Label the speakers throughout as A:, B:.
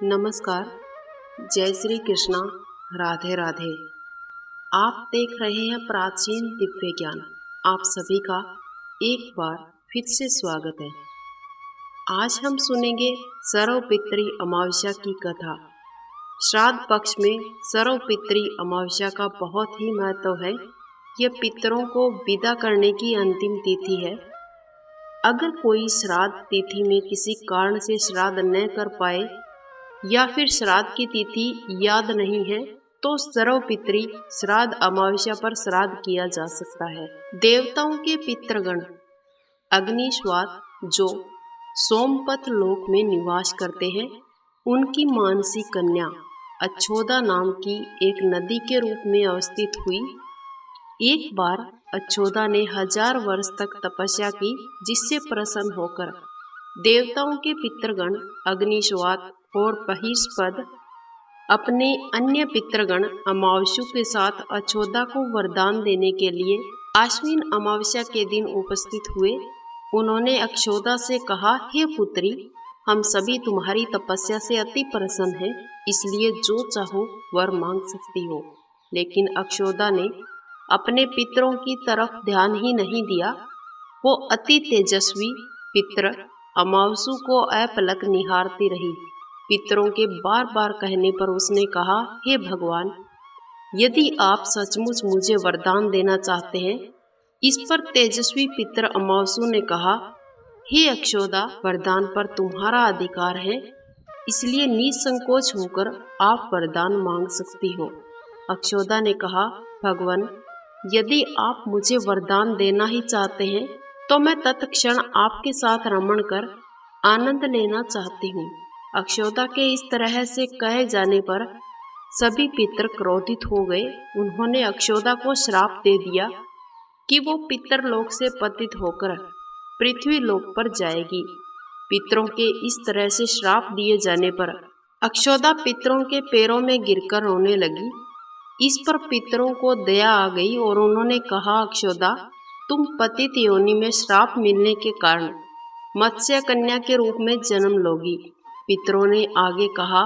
A: नमस्कार। जय श्री कृष्णा। राधे राधे। आप देख रहे हैं प्राचीन दिव्य ज्ञान। आप सभी का एक बार फिर से स्वागत है। आज हम सुनेंगे सर्वपितृ अमावस्या की कथा। श्राद्ध पक्ष में सर्वपितृ अमावस्या का बहुत ही महत्व है। यह पितरों को विदा करने की अंतिम तिथि है। अगर कोई श्राद्ध तिथि में किसी कारण से श्राद्ध न कर पाए या फिर श्राद्ध की तिथि याद नहीं है तो सर्वपितृ श्राद्ध अमावस्या पर श्राद्ध किया जा सकता है। देवताओं के पितृगण अग्निश्वात जो सोमपथ लोक में निवास करते हैं, उनकी मानसी कन्या अच्छोदा नाम की एक नदी के रूप में अवस्थित हुई। एक बार अच्छोदा ने 1000 वर्ष तक तपस्या की, जिससे प्रसन्न होकर देवताओं के पितृगण अग्निश्वात और बहिष्पद अपने अन्य पितृगण अमावस्या के साथ अच्छोदा को वरदान देने के लिए आश्विन अमावस्या के दिन उपस्थित हुए। उन्होंने अक्षोदा से कहा, हे पुत्री, हम सभी तुम्हारी तपस्या से अति प्रसन्न हैं, इसलिए जो चाहो वर मांग सकती हो। लेकिन अक्षोदा ने अपने पितरों की तरफ ध्यान ही नहीं दिया। वो अति तेजस्वी पितर अमावस्या को अपलक निहारती रही। पितरों के बार बार कहने पर उसने कहा, हे भगवान, यदि आप सचमुच मुझे वरदान देना चाहते हैं। इस पर तेजस्वी पितर अमावस्या ने कहा, हे अक्षोदा, वरदान पर तुम्हारा अधिकार है, इसलिए निसंकोच होकर आप वरदान मांग सकती हो। अक्षोदा ने कहा, भगवान, यदि आप मुझे वरदान देना ही चाहते हैं तो मैं तत्क्षण आपके साथ रमण कर आनंद लेना चाहती हूँ। अक्षोदा के इस तरह से कहे जाने पर सभी पितर क्रोधित हो गए। उन्होंने अक्षोदा को श्राप दे दिया कि वो पितर लोक से पतित होकर पृथ्वी लोक पर जाएगी। पितरों के इस तरह से श्राप दिए जाने पर अक्षोदा पितरों के पैरों में गिरकर रोने लगी। इस पर पितरों को दया आ गई और उन्होंने कहा, अक्षोदा, तुम पतित योनि में श्राप मिलने के कारण मत्स्य कन्या के रूप में जन्म लोगी। पितरों ने आगे कहा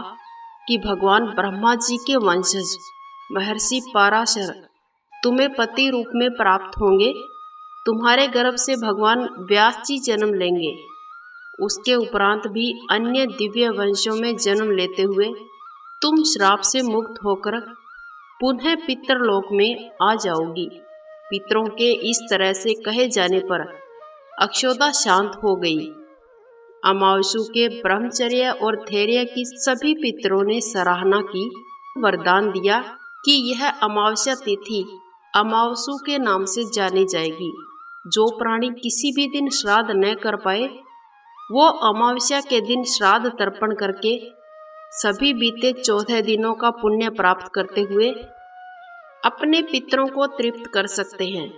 A: कि भगवान ब्रह्मा जी के वंशज महर्षि पराशर तुम्हें पति रूप में प्राप्त होंगे। तुम्हारे गर्भ से भगवान व्यास जी जन्म लेंगे। उसके उपरांत भी अन्य दिव्य वंशों में जन्म लेते हुए तुम श्राप से मुक्त होकर पुनः पितरलोक में आ जाओगी। पितरों के इस तरह से कहे जाने पर अक्षोदा शांत हो गई। अमावस्या के ब्रह्मचर्य और धैर्य की सभी पितरों ने सराहना की, वरदान दिया कि यह अमावस्या तिथि अमावस्या के नाम से जानी जाएगी। जो प्राणी किसी भी दिन श्राद्ध न कर पाए, वो अमावस्या के दिन श्राद्ध तर्पण करके सभी बीते 14 दिनों का पुण्य प्राप्त करते हुए अपने पितरों को तृप्त कर सकते हैं।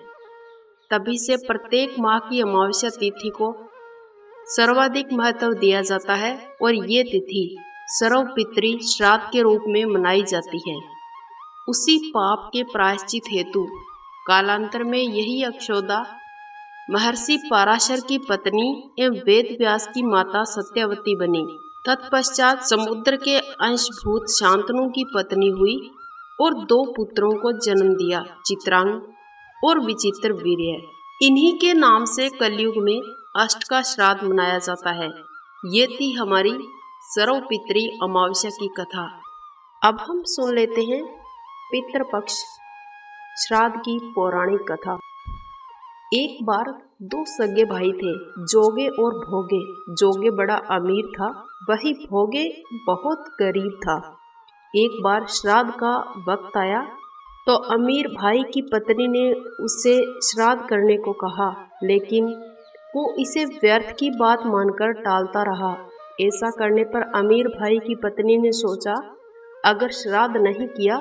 A: तभी से प्रत्येक माह की अमावस्या तिथि को सर्वाधिक महत्व दिया जाता है और ये तिथि सर्वपितृ श्राद्ध के रूप में मनाई जाती है। उसी पाप के प्रायश्चित हेतु कालांतर में यही अक्षोदा महर्षि पराशर की पत्नी एवं वेद व्यास की माता सत्यवती बनी। तत्पश्चात समुद्र के अंशभूत शांतनु की पत्नी हुई और 2 पुत्रों को जन्म दिया, चित्रांग और विचित्र वीर्य। इन्हीं के नाम से कलयुग में अष्ट का श्राद्ध मनाया जाता है। ये थी हमारी सर्वपितृ अमावस्या की कथा। अब हम सुन लेते हैं पितृपक्ष श्राद्ध की पौराणिक कथा। एक बार 2 सगे भाई थे, जोगे और भोगे। जोगे बड़ा अमीर था, वही भोगे बहुत गरीब था। एक बार श्राद्ध का वक्त आया तो अमीर भाई की पत्नी ने उससे श्राद्ध करने को कहा, लेकिन वो इसे व्यर्थ की बात मानकर टालता रहा। ऐसा करने पर अमीर भाई की पत्नी ने सोचा, अगर श्राद्ध नहीं किया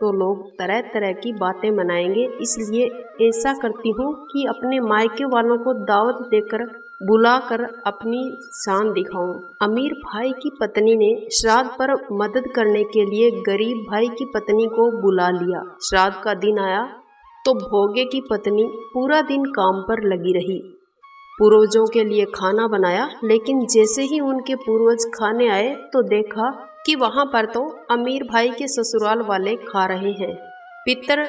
A: तो लोग तरह तरह की बातें मनाएंगे, इसलिए ऐसा करती हूँ कि अपने मायके वालों को दावत देकर बुलाकर अपनी शान दिखाऊं। अमीर भाई की पत्नी ने श्राद्ध पर मदद करने के लिए गरीब भाई की पत्नी को बुला लिया। श्राद्ध का दिन आया तो भोगे की पत्नी पूरा दिन काम पर लगी रही। पूर्वजों के लिए खाना बनाया, लेकिन जैसे ही उनके पूर्वज खाने आए तो देखा कि वहाँ पर तो अमीर भाई के ससुराल वाले खा रहे हैं। पितर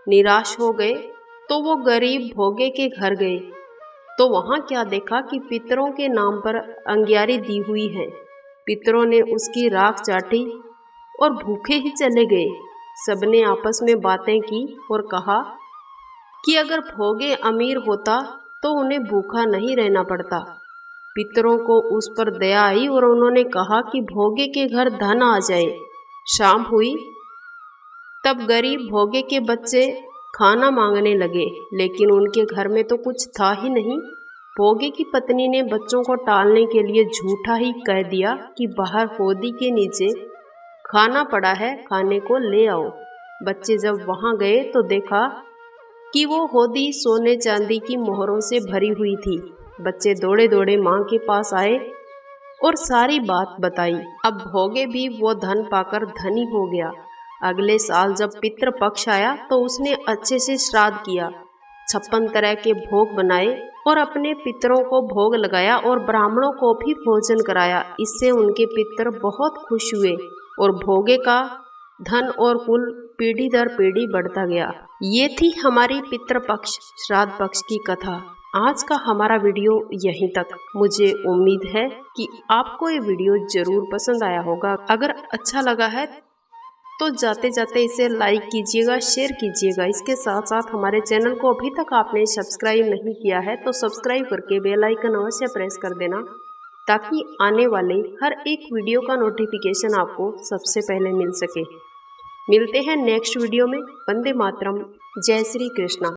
A: निराश हो गए तो वो गरीब भोगे के घर गए तो वहाँ क्या देखा कि पितरों के नाम पर अंगियारी दी हुई है। पितरों ने उसकी राख चाटी और भूखे ही चले गए। सबने आपस में बातें की और कहा कि अगर भोगे अमीर होता तो उन्हें भूखा नहीं रहना पड़ता। पितरों को उस पर दया आई और उन्होंने कहा कि भोगे के घर धन आ जाए। शाम हुई तब गरीब भोगे के बच्चे खाना मांगने लगे, लेकिन उनके घर में तो कुछ था ही नहीं। भोगे की पत्नी ने बच्चों को टालने के लिए झूठा ही कह दिया कि बाहर होदी के नीचे खाना पड़ा है, खाने को ले आओ। बच्चे जब वहां गए तो देखा कि वो होदी सोने चांदी की मोहरों से भरी हुई थी। बच्चे दौड़े दौड़े माँ के पास आए और सारी बात बताई। अब भोगे भी वो धन पाकर धनी हो गया। अगले साल जब पितृ पक्ष आया तो उसने अच्छे से श्राद्ध किया, 56 तरह के भोग बनाए और अपने पितरों को भोग लगाया और ब्राह्मणों को भी भोजन कराया। इससे उनके पितर बहुत खुश हुए और भोगे का धन और कुल पीढ़ी दर पीढ़ी बढ़ता गया। ये थी हमारी पितृपक्ष श्राद्ध पक्ष की कथा। आज का हमारा वीडियो यहीं तक। मुझे उम्मीद है कि आपको ये वीडियो जरूर पसंद आया होगा। अगर अच्छा लगा है तो जाते जाते इसे लाइक कीजिएगा, शेयर कीजिएगा। इसके साथ साथ हमारे चैनल को अभी तक आपने सब्सक्राइब नहीं किया है तो सब्सक्राइब करके बेल आइकन अवश्य प्रेस कर देना, ताकि आने वाले हर एक वीडियो का नोटिफिकेशन आपको सबसे पहले मिल सके। मिलते हैं नेक्स्ट वीडियो में। वंदे मातरम। जय श्री कृष्णा।